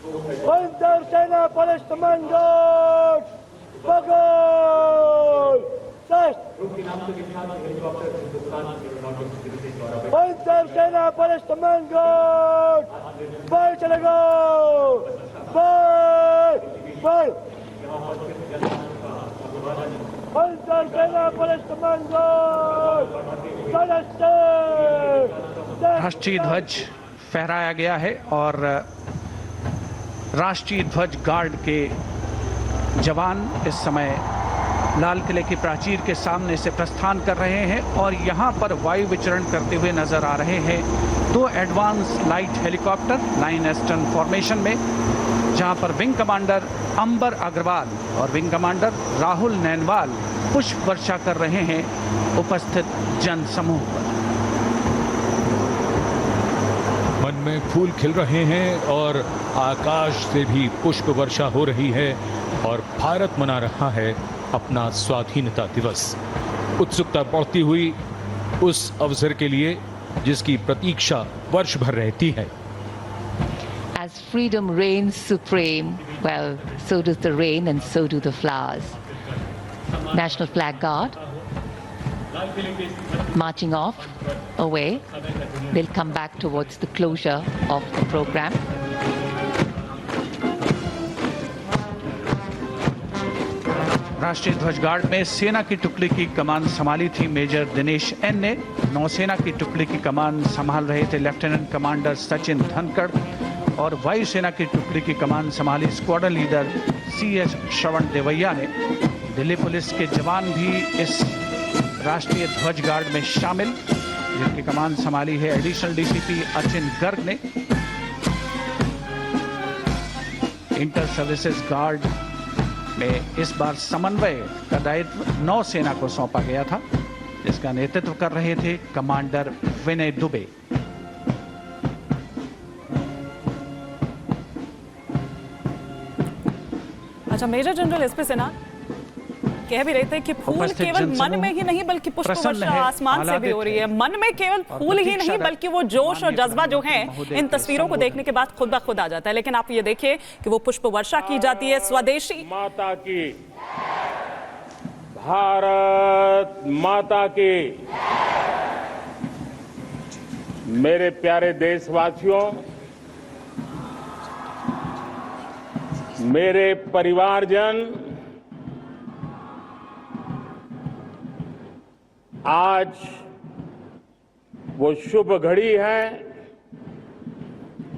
Panzer Kommandeur, Bagol, Test. Panzer Kommandeur, Ball चलेगा, Ball. Panzer Kommandeur, राष्ट्रीय ध्वज फहराया गया है और राष्ट्रीय ध्वज गार्ड के जवान इस समय लाल किले की प्राचीर के सामने से प्रस्थान कर रहे हैं और यहां पर वायु विचरण करते हुए नजर आ रहे हैं दो advance light helicopter line astern formation में, जहां पर विंग कमांडर अंबर अग्रवाल और विंग कमांडर राहुल नैनवाल पुष्प वर्षा कर रहे हैं उपस्थित जन समूह पर। मन में फूल खिल रहे हैं और आकाश से भी पुष्प वर्षा हो रही है और भारत मना रहा है अपना स्वाधीनता दिवस। उत्सुकता बढ़ती हुई उस अवसर के लिए जिसकी प्रतीक्षा वर्ष भर रहती है। As freedom reigns supreme, well, so does the rain and so do the flowers. National Flag Guard marching off away. They'll come back towards the closure of the program. राष्ट्रीय ध्वज गार्ड में सेना की टुकड़ी की कमान संभाली थी मेजर दिनेश एन ने। नौसेना की टुकड़ी की कमान संभाल रहे थे लेफ्टिनेंट कमांडर सचिन धनखड़ और वायुसेना की टुकड़ी की कमान संभाली स्क्वाड्रन लीडर CS श्रवण देवैया ने। दिल्ली पुलिस के जवान भी इस राष्ट्रीय ध्वज गार्ड में शामिल, जिनकी कमान संभाली है एडिशनल DCP अचिन गर्ग ने। इंटर सर्विसेज गार्ड में इस बार समन्वय का दायित्व नौसेना को सौंपा गया था, जिसका नेतृत्व कर रहे थे कमांडर विनय दुबे। अच्छा, मेजर जनरल SP सेना कह भी रहे थे कि फूल केवल मन में ही नहीं बल्कि पुष्प वर्षा आसमान से भी हो रही है। मन में केवल फूल ही नहीं बल्कि वो जोश और जज्बा जो है इन तस्वीरों को देखने के बाद खुद ब खुद आ जाता है। लेकिन आप ये देखिए कि वो पुष्प वर्षा की जाती है स्वदेशी माता की, भारत माता की। मेरे प्यारे देशवासियों, मेरे परिवारजन, आज वो शुभ घड़ी है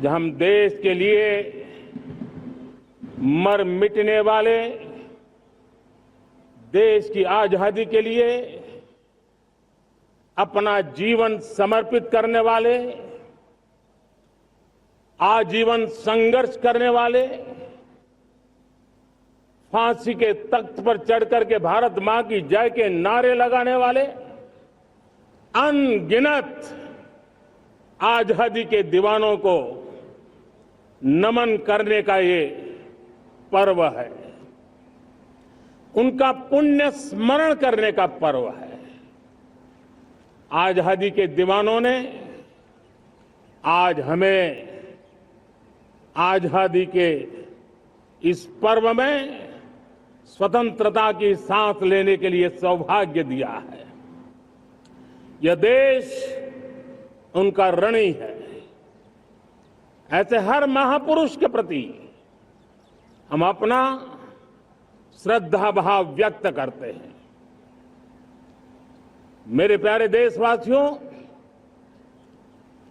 जब हम देश के लिए मर मिटने वाले, देश की आजादी के लिए अपना जीवन समर्पित करने वाले, आजीवन संघर्ष करने वाले, फांसी के तख्त पर चढ़कर के भारत मां की जय के नारे लगाने वाले अनगिनत आजादी के दीवानों को नमन करने का ये पर्व है, उनका पुण्य स्मरण करने का पर्व है। आजादी के दीवानों ने आज हमें आजादी के इस पर्व में स्वतंत्रता की सांस लेने के लिए सौभाग्य दिया है। यह देश उनका ऋणी है। ऐसे हर महापुरुष के प्रति हम अपना श्रद्धा भाव व्यक्त करते हैं। मेरे प्यारे देशवासियों,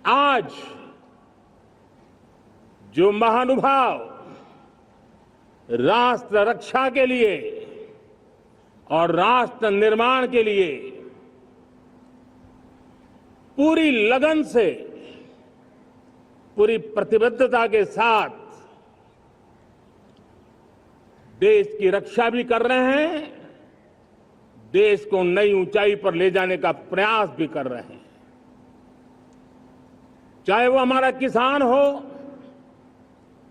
आज जो महानुभाव राष्ट्र रक्षा के लिए और राष्ट्र निर्माण के लिए पूरी लगन से, पूरी प्रतिबद्धता के साथ देश की रक्षा भी कर रहे हैं, देश को नई ऊंचाई पर ले जाने का प्रयास भी कर रहे हैं। चाहे वो हमारा किसान हो,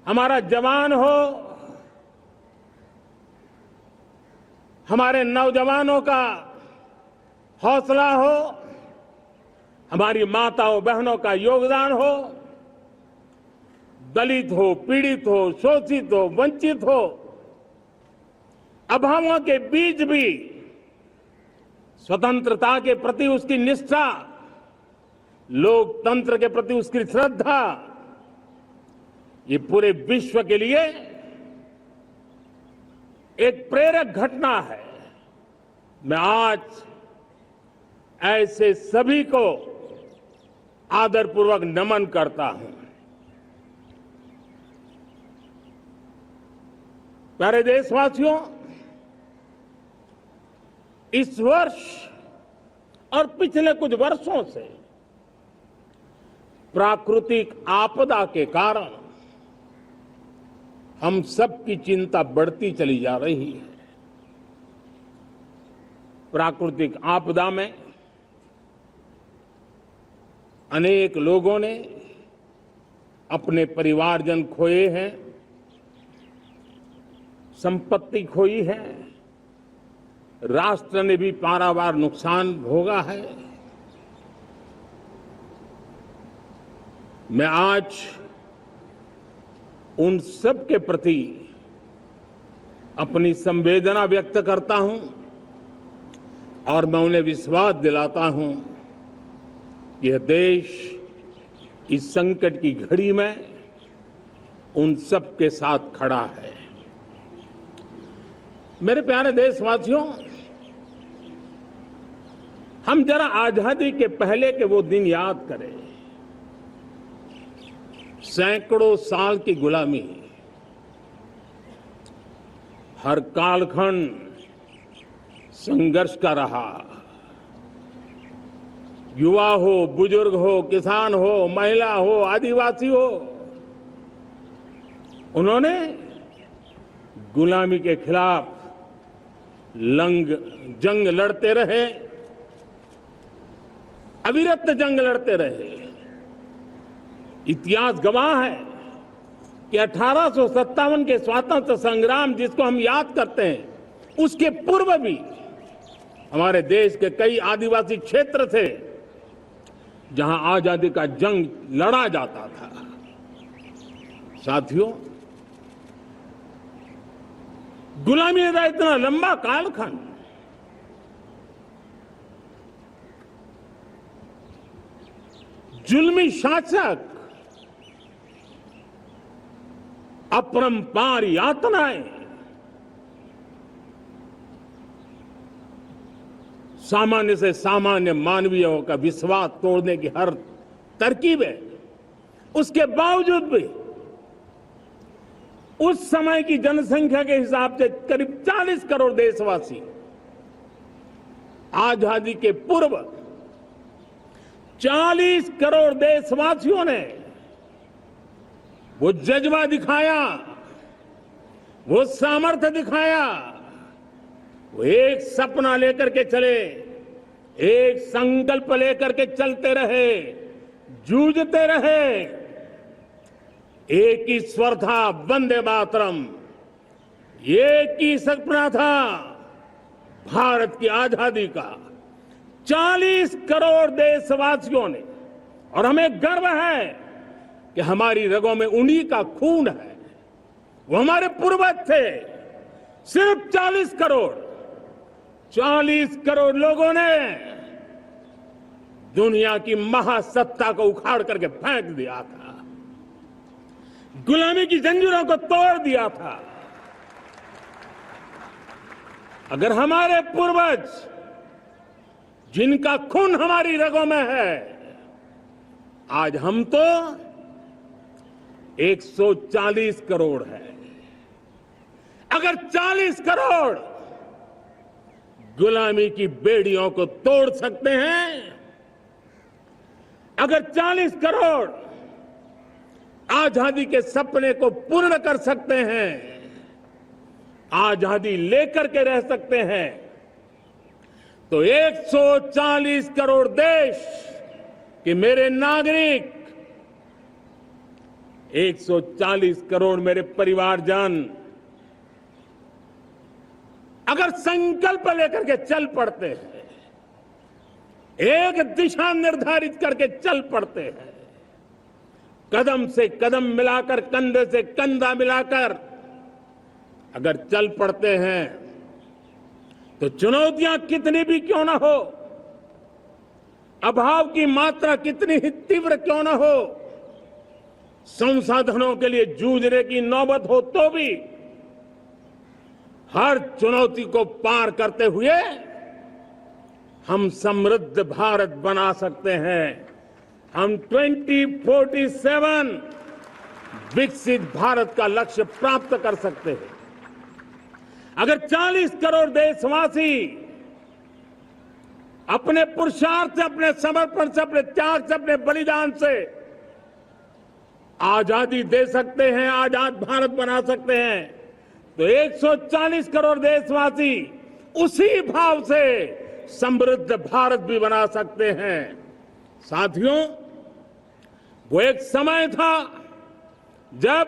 हमारा जवान हो, हमारे नौजवानों का हौसला हो, हमारी माताओं बहनों का योगदान हो, दलित हो, पीड़ित हो, शोषित हो, वंचित हो, अभावों के बीच भी स्वतंत्रता के प्रति उसकी निष्ठा, लोकतंत्र के प्रति उसकी श्रद्धा, ये पूरे विश्व के लिए एक प्रेरक घटना है। मैं आज ऐसे सभी को आदरपूर्वक नमन करता हूं। प्यारे देशवासियों, इस वर्ष और पिछले कुछ वर्षों से प्राकृतिक आपदा के कारण हम सबकी चिंता बढ़ती चली जा रही है। प्राकृतिक आपदा में अनेक लोगों ने अपने परिवारजन खोए हैं, संपत्ति खोई है, राष्ट्र ने भी पारावार नुकसान भोगा है। मैं आज उन सब के प्रति अपनी संवेदना व्यक्त करता हूं और मैं उन्हें विश्वास दिलाता हूं कि यह देश इस संकट की घड़ी में उन सब के साथ खड़ा है। मेरे प्यारे देशवासियों, हम जरा आजादी के पहले के वो दिन याद करें। सैकड़ों साल की गुलामी, हर कालखंड संघर्ष का रहा। युवा हो, बुजुर्ग हो, किसान हो, महिला हो, आदिवासी हो, उन्होंने गुलामी के खिलाफ जंग लड़ते रहे, अविरत जंग लड़ते रहे। इतिहास गवाह है कि 1857 के स्वातंत्र संग्राम जिसको हम याद करते हैं, उसके पूर्व भी हमारे देश के कई आदिवासी क्षेत्र थे जहां आजादी का जंग लड़ा जाता था। साथियों, गुलामी का इतना लंबा कालखंड, जुल्मी शासक, अपरंपार यातनाएं, सामान्य से सामान्य मानवीयों का विश्वास तोड़ने की हर तरकीबें, उसके बावजूद भी उस समय की जनसंख्या के हिसाब से करीब 40 करोड़ देशवासी आजादी के पूर्व 40 करोड़ देशवासियों ने वो जज्बा दिखाया, वो सामर्थ्य दिखाया, वो एक सपना लेकर के चले, एक संकल्प लेकर के चलते रहे, जूझते रहे। एक ही स्वर था, वंदे मातरम। एक ही सपना था, भारत की आजादी का। 40 करोड़ देशवासियों ने, और हमें गर्व है कि हमारी रगों में उन्हीं का खून है। वो हमारे पूर्वज थे। सिर्फ 40 करोड़ लोगों ने दुनिया की महासत्ता को उखाड़ करके फेंक दिया था, गुलामी की जंजीरों को तोड़ दिया था। अगर हमारे पूर्वज, जिनका खून हमारी रगों में है, आज हम तो 140 करोड़ है। अगर 40 करोड़ गुलामी की बेड़ियों को तोड़ सकते हैं, अगर 40 करोड़ आजादी के सपने को पूर्ण कर सकते हैं, आजादी लेकर के रह सकते हैं, तो 140 करोड़ देश के मेरे नागरिक, 140 करोड़ मेरे परिवारजन अगर संकल्प लेकर के चल पड़ते हैं, एक दिशा निर्धारित करके चल पड़ते हैं, कदम से कदम मिलाकर, कंधे से कंधा मिलाकर अगर चल पड़ते हैं तो चुनौतियां कितनी भी क्यों ना हो, अभाव की मात्रा कितनी ही तीव्र क्यों ना हो, संसाधनों के लिए जूझने की नौबत हो तो भी हर चुनौती को पार करते हुए हम समृद्ध भारत बना सकते हैं। हम 2047 विकसित भारत का लक्ष्य प्राप्त कर सकते हैं। अगर 40 करोड़ देशवासी अपने पुरुषार्थ से, अपने समर्पण से, अपने त्याग से, अपने बलिदान से आजादी दे सकते हैं, आजाद भारत बना सकते हैं, तो 140 करोड़ देशवासी उसी भाव से समृद्ध भारत भी बना सकते हैं। साथियों, वो एक समय था जब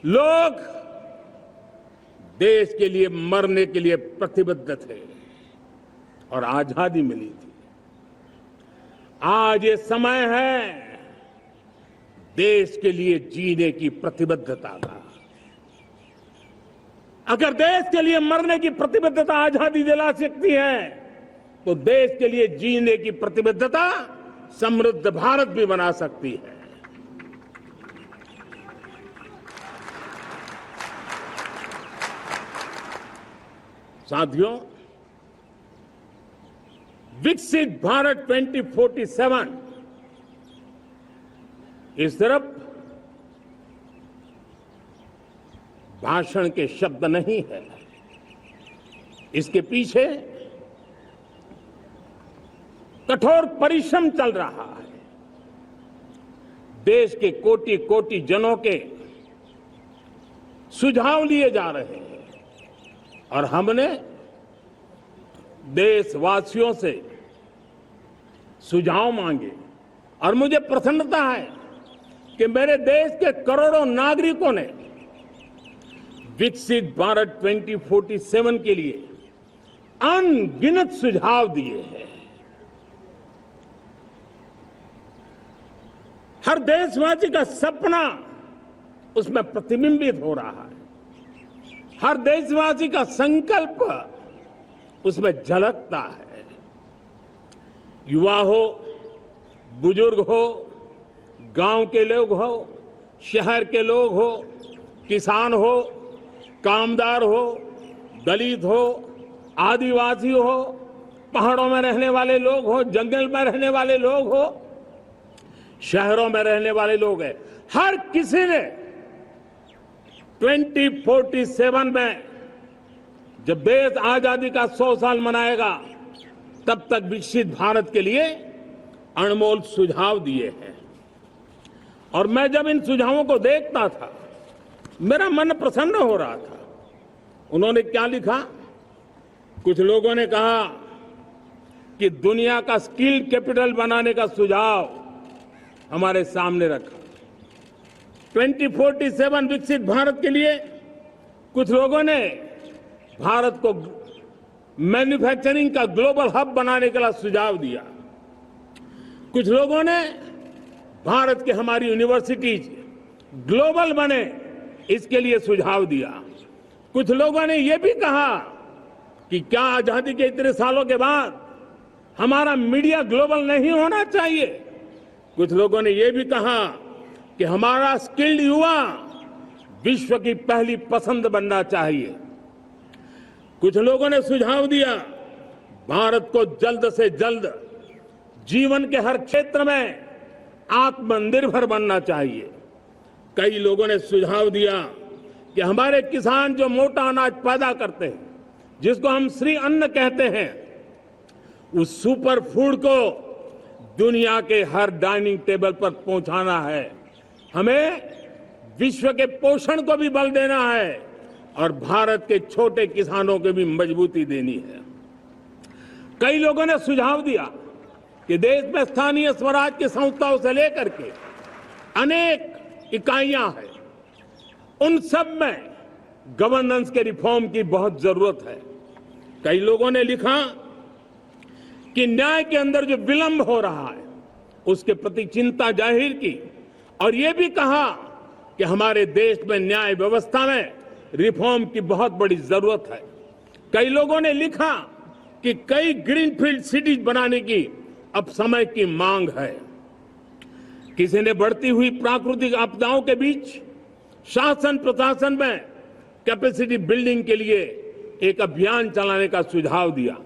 लोग देश के लिए मरने के लिए प्रतिबद्ध थे और आजादी मिली थी। आज ये समय है देश के लिए जीने की प्रतिबद्धता का। अगर देश के लिए मरने की प्रतिबद्धता आजादी दिला सकती है, तो देश के लिए जीने की प्रतिबद्धता समृद्ध भारत भी बना सकती है। साथियों, विकसित भारत 2047 ये सिर्फ भाषण के शब्द नहीं है, इसके पीछे कठोर परिश्रम चल रहा है। देश के कोटि कोटि जनों के सुझाव लिए जा रहे हैं और हमने देशवासियों से सुझाव मांगे और मुझे प्रसन्नता है कि मेरे देश के करोड़ों नागरिकों ने विकसित भारत 2047 के लिए अनगिनत सुझाव दिए हैं। हर देशवासी का सपना उसमें प्रतिबिंबित हो रहा है, हर देशवासी का संकल्प उसमें झलकता है। युवा हो, बुजुर्ग हो, गांव के लोग हो, शहर के लोग हो, किसान हो, कामदार हो, दलित हो, आदिवासी हो, पहाड़ों में रहने वाले लोग हो, जंगल में रहने वाले लोग हो, शहरों में रहने वाले लोग हैं, हर किसी ने 2047 में जब देश आजादी का 100 साल मनाएगा, तब तक विकसित भारत के लिए अनमोल सुझाव दिए हैं। और मैं जब इन सुझावों को देखता था, मेरा मन प्रसन्न हो रहा था। उन्होंने क्या लिखा? कुछ लोगों ने कहा कि दुनिया का स्किल कैपिटल बनाने का सुझाव हमारे सामने रखा। 2047 विकसित भारत के लिए कुछ लोगों ने भारत को मैन्युफैक्चरिंग का ग्लोबल हब बनाने का सुझाव दिया। कुछ लोगों ने भारत के हमारी यूनिवर्सिटीज ग्लोबल बने, इसके लिए सुझाव दिया। कुछ लोगों ने यह भी कहा कि क्या आजादी के इतने सालों के बाद हमारा मीडिया ग्लोबल नहीं होना चाहिए। कुछ लोगों ने यह भी कहा कि हमारा स्किल्ड युवा विश्व की पहली पसंद बनना चाहिए। कुछ लोगों ने सुझाव दिया भारत को जल्द से जल्द जीवन के हर क्षेत्र में आत्मनिर्भर बनना चाहिए। कई लोगों ने सुझाव दिया कि हमारे किसान जो मोटा अनाज पैदा करते हैं, जिसको हम श्री अन्न कहते हैं, उस सुपर फूड को दुनिया के हर डाइनिंग टेबल पर पहुंचाना है। हमें विश्व के पोषण को भी बल देना है और भारत के छोटे किसानों को भी मजबूती देनी है। कई लोगों ने सुझाव दिया कि देश में स्थानीय स्वराज की संस्थाओं से लेकर के अनेक इकाइयां हैं, उन सब में गवर्नेंस के रिफॉर्म की बहुत जरूरत है। कई लोगों ने लिखा कि न्याय के अंदर जो विलंब हो रहा है, उसके प्रति चिंता जाहिर की और ये भी कहा कि हमारे देश में न्याय व्यवस्था में रिफॉर्म की बहुत बड़ी जरूरत है। कई लोगों ने लिखा कि कई ग्रीनफील्ड सिटीज बनाने की अब समय की मांग है। किसी ने बढ़ती हुई प्राकृतिक आपदाओं के बीच शासन प्रशासन में कैपेसिटी बिल्डिंग के लिए एक अभियान चलाने का सुझाव दिया।